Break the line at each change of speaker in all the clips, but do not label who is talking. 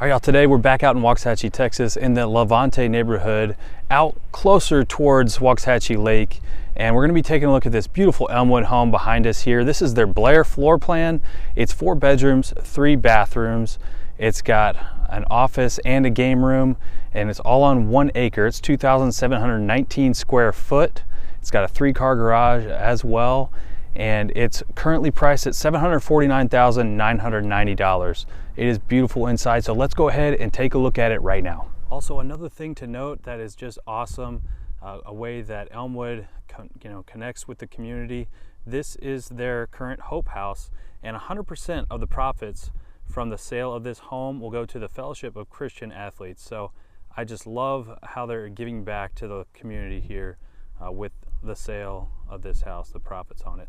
All right, y'all, today we're back out in Waxahachie, Texas in the Levante neighborhood, out closer towards Waxahachie Lake. And we're gonna be taking a look at this beautiful Elmwood home behind us here. This is their Blair floor plan. It's 4 bedrooms, 3 bathrooms. It's got an office and a game room, and it's all on 1 acre. It's 2,719 square foot. It's got a 3-car garage as well. And it's currently priced at $749,990. It is beautiful inside, so let's go ahead and take a look at it right now. Also, another thing to note that is just awesome, a way that Elmwood connects with the community. This is their current Hope House, and 100% of the profits from the sale of this home will go to the Fellowship of Christian Athletes. So I just love how they're giving back to the community here with the sale of this house, the profits on it.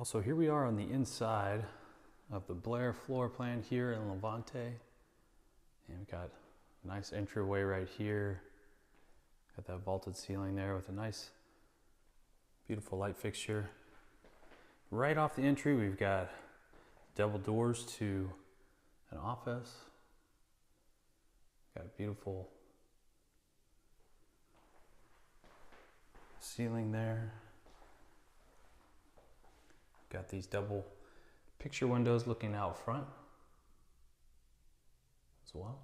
So here we are on the inside of the Blair floor plan here in Levante. And we've got a nice entryway right here. Got that vaulted ceiling there with a nice, beautiful light fixture. Right off the entry, we've got double doors to an office. Got a beautiful ceiling there. Got these double picture windows looking out front as well.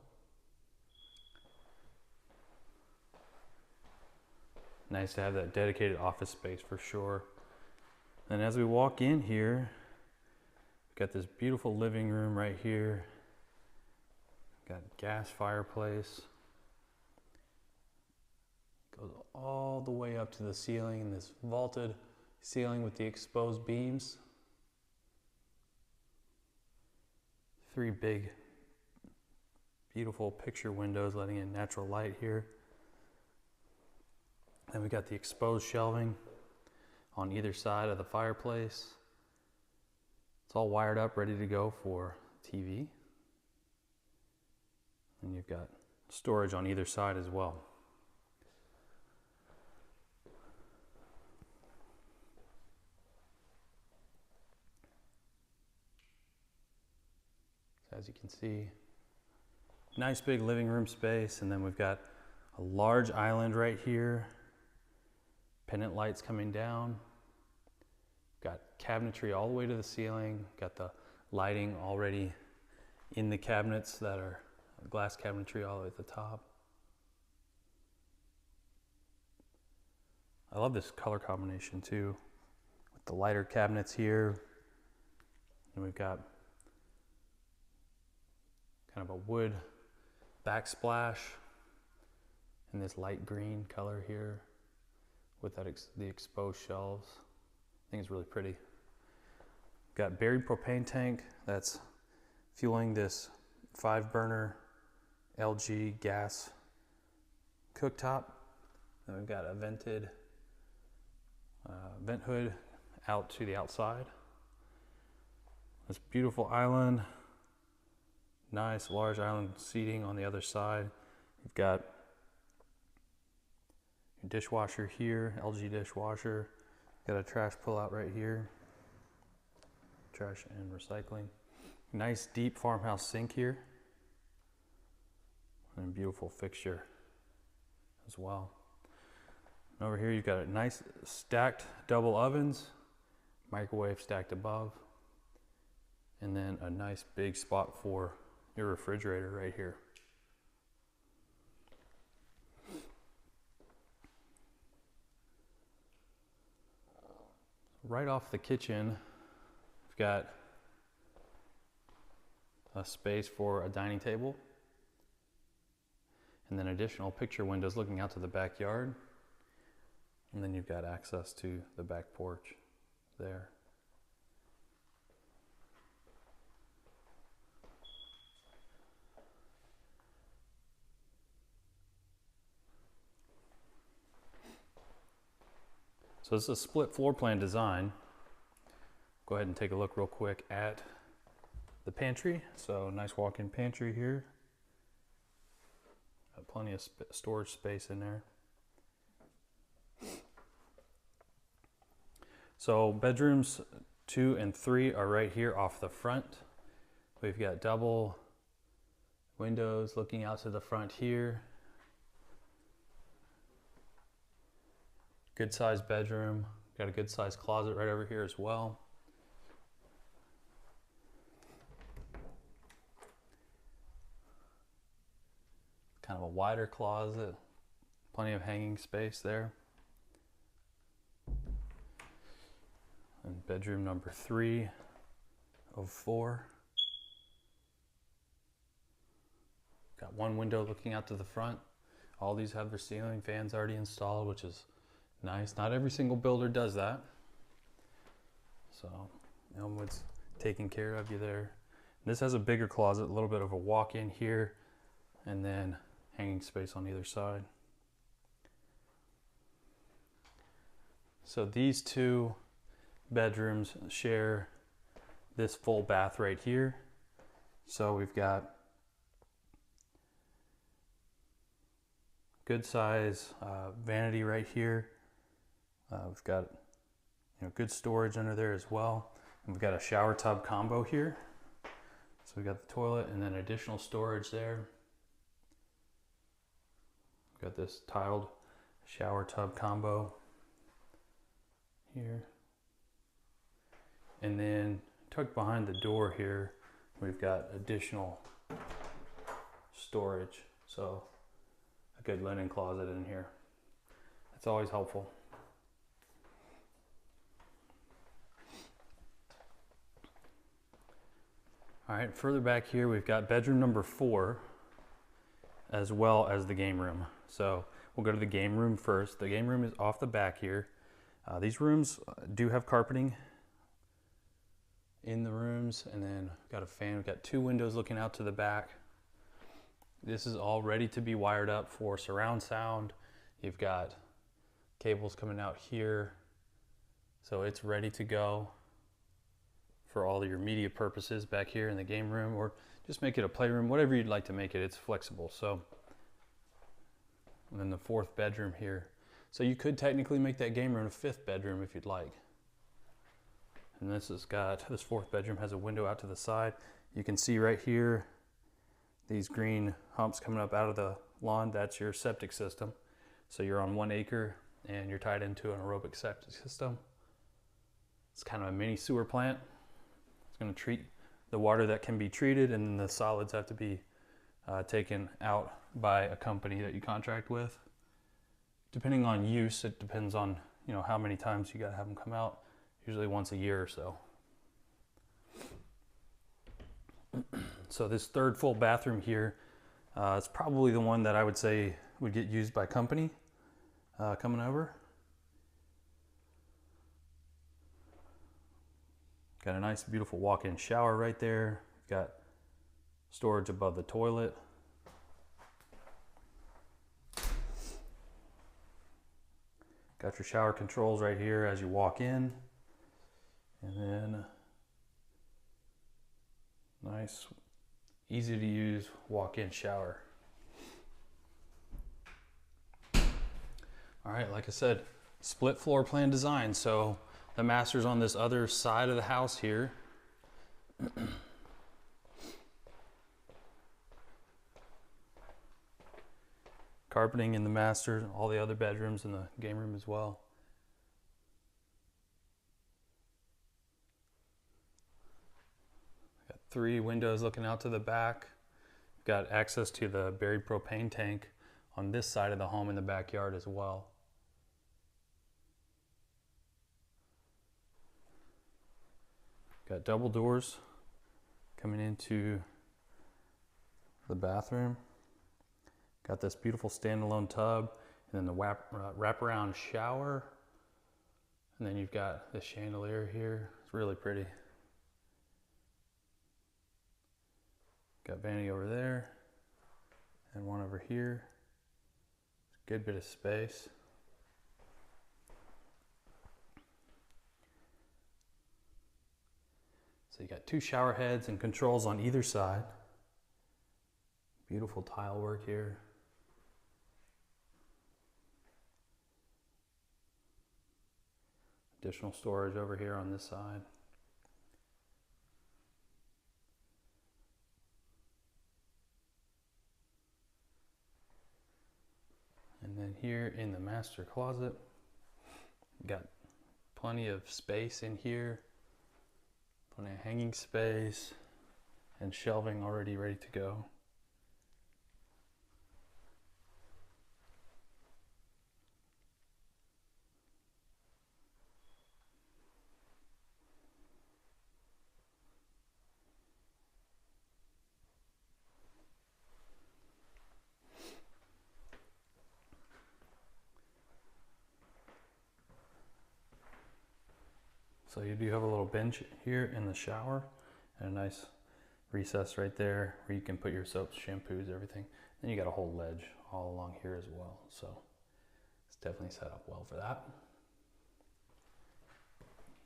Nice to have that dedicated office space for sure. And as we walk in here, we've got this beautiful living room right here. Got gas fireplace. Goes all the way up to the ceiling in this vaulted ceiling with the exposed beams. 3 big, beautiful picture windows letting in natural light here. Then we got the exposed shelving on either side of the fireplace. It's all wired up, ready to go for TV. And you've got storage on either side as well. As you can see, nice big living room space, and then we've got a large island right here, pendant lights coming down, got cabinetry all the way to the ceiling, got the lighting already in the cabinets that are glass cabinetry all the way at the top. I love this color combination too, with the lighter cabinets here, and we've got kind of a wood backsplash in this light green color here with that the exposed shelves. I think it's really pretty. Got buried propane tank that's fueling this 5-burner LG gas cooktop. Then we've got a vented vent hood out to the outside. This beautiful island. Nice large island seating on the other side. You've got your dishwasher here, LG dishwasher. Got a trash pull-out right here. Trash and recycling. Nice deep farmhouse sink here. And a beautiful fixture as well. And over here you've got a nice stacked double ovens, microwave stacked above, and then a nice big spot for your refrigerator right here. Right off the kitchen, we've got a space for a dining table, and then additional picture windows looking out to the backyard. And then you've got access to the back porch there. So this is a split floor plan design. Go ahead and take a look real quick at the pantry. So nice walk-in pantry here. Got plenty of storage space in there. So bedrooms 2 and 3 are right here off the front. We've got double windows looking out to the front here. Good sized bedroom. Got a good sized closet right over here as well. Kind of a wider closet. Plenty of hanging space there. And bedroom number 3 of 4. Got one window looking out to the front. All these have their ceiling fans already installed, which is nice. Not every single builder does that. So Elmwood's taking care of you there. This has a bigger closet, a little bit of a walk-in here, and then hanging space on either side. So these two bedrooms share this full bath right here. So we've got good size vanity right here. We've got good storage under there as well. And we've got a shower tub combo here. So we've got the toilet and then additional storage there. We've got this tiled shower tub combo here. And then tucked behind the door here, we've got additional storage. So a good linen closet in here. That's always helpful. All right, further back here, we've got bedroom number 4, as well as the game room. So we'll go to the game room first. The game room is off the back here. These rooms do have carpeting in the rooms, and then we've got a fan. We've got 2 windows looking out to the back. This is all ready to be wired up for surround sound. You've got cables coming out here, so it's ready to go for all your media purposes back here in the game room, or just make it a playroom, whatever you'd like to make it. It's flexible. So, and then the 4th bedroom here. So you could technically make that game room a 5th bedroom if you'd like. And this 4th bedroom has a window out to the side. You can see right here, these green humps coming up out of the lawn. That's your septic system. So you're on 1 acre and you're tied into an aerobic septic system. It's kind of a mini sewer plant. It's going to treat the water that can be treated, and then the solids have to be taken out by a company that you contract with. Depending on use, it depends on how many times you got to have them come out. Usually once a year or so. So this 3rd full bathroom here, it's probably the one that I would say would get used by company coming over. Got a nice beautiful walk-in shower right there. Got storage above the toilet. Got your shower controls right here as you walk in. And then nice, easy to use walk-in shower. All right, like I said, split floor plan design. So the master's on this other side of the house here. Carpeting in the master, all the other bedrooms in the game room as well. 3 windows looking out to the back. You've got access to the buried propane tank on this side of the home in the backyard as well. Got double doors coming into the bathroom. Got this beautiful standalone tub, and then the wraparound shower. And then you've got the chandelier here. It's really pretty. Got vanity over there and one over here. Good bit of space. So you got 2 shower heads and controls on either side. Beautiful tile work here. Additional storage over here on this side. And then here in the master closet, got plenty of space in here, plenty of hanging space, and shelving already ready to go. So you do have a little bench here in the shower and a nice recess right there where you can put your soaps, shampoos, everything. Then you got a whole ledge all along here as well. So it's definitely set up well for that.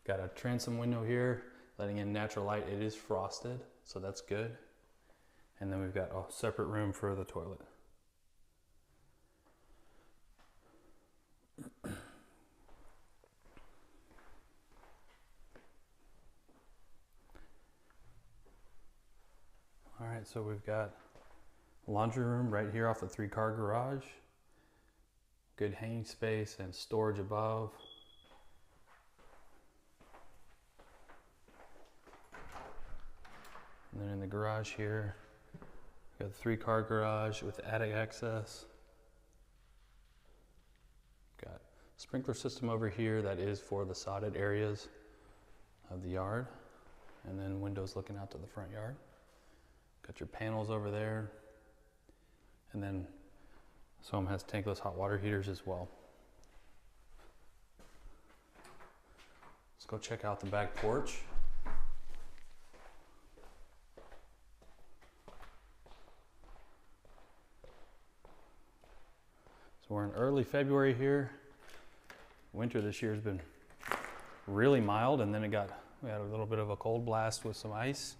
Got a transom window here, letting in natural light. It is frosted, so that's good. And then we've got a separate room for the toilet. All right, so we've got a laundry room right here off the 3-car garage. Good hanging space and storage above. And then in the garage here, we've got the 3-car garage with attic access. Got a sprinkler system over here that is for the sodded areas of the yard. And then windows looking out to the front yard. Got your panels over there. And then this home has tankless hot water heaters as well. Let's go check out the back porch. So we're in early February here. Winter this year has been really mild, and then we had a little bit of a cold blast with some ice.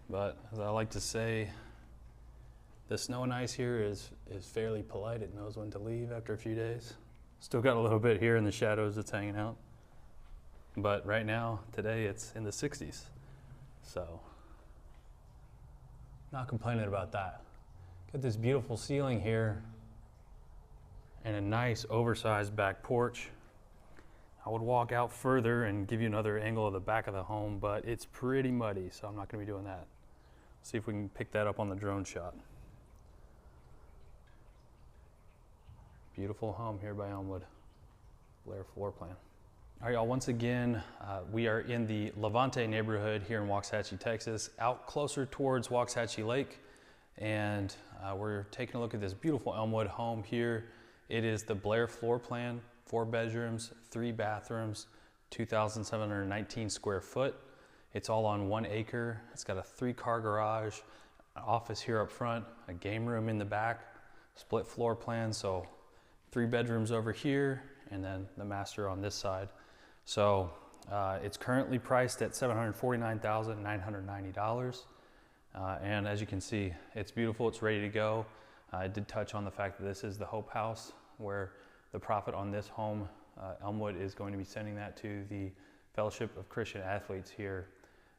But as I like to say, the snow and ice here is fairly polite. It knows when to leave after a few days. Still got a little bit here in the shadows that's hanging out. But right now, today, it's in the 60s. So, not complaining about that. Got this beautiful ceiling here and a nice oversized back porch. I would walk out further and give you another angle of the back of the home, but it's pretty muddy, so I'm not gonna be doing that. See if we can pick that up on the drone shot. Beautiful home here by Elmwood. Blair floor plan. All right, y'all, once again, we are in the Levante neighborhood here in Waxahachie, Texas, out closer towards Waxahachie Lake. And we're taking a look at this beautiful Elmwood home here. It is the Blair floor plan, 4 bedrooms, 3 bathrooms, 2,719 square foot. It's all on 1 acre. It's got a 3-car garage, an office here up front, a game room in the back, split floor plan. So 3 bedrooms over here, and then the master on this side. So it's currently priced at $749,990. And as you can see, it's beautiful, it's ready to go. I did touch on the fact that this is the Hope House, where the profit on this home, Elmwood is going to be sending that to the Fellowship of Christian Athletes here.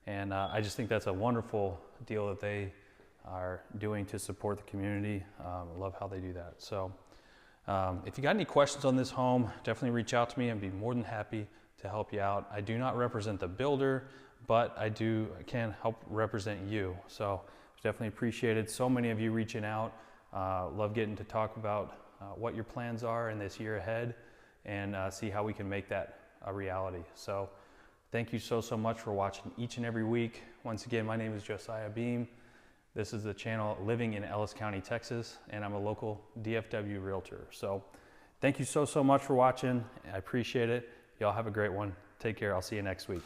And I just think that's a wonderful deal that they are doing to support the community. I love how they do that. So if you got any questions on this home, definitely reach out to me. I'd be more than happy to help you out. I do not represent the builder, but I can help represent you. So definitely appreciated so many of you reaching out. Love getting to talk about what your plans are in this year ahead and see how we can make that a reality. So thank you so much for watching each and every week. Once again, my name is Josiah Beam. This is the channel Living in Ellis County, Texas, and I'm a local DFW realtor. So thank you so much for watching. I appreciate it. Y'all have a great one. Take care. I'll see you next week.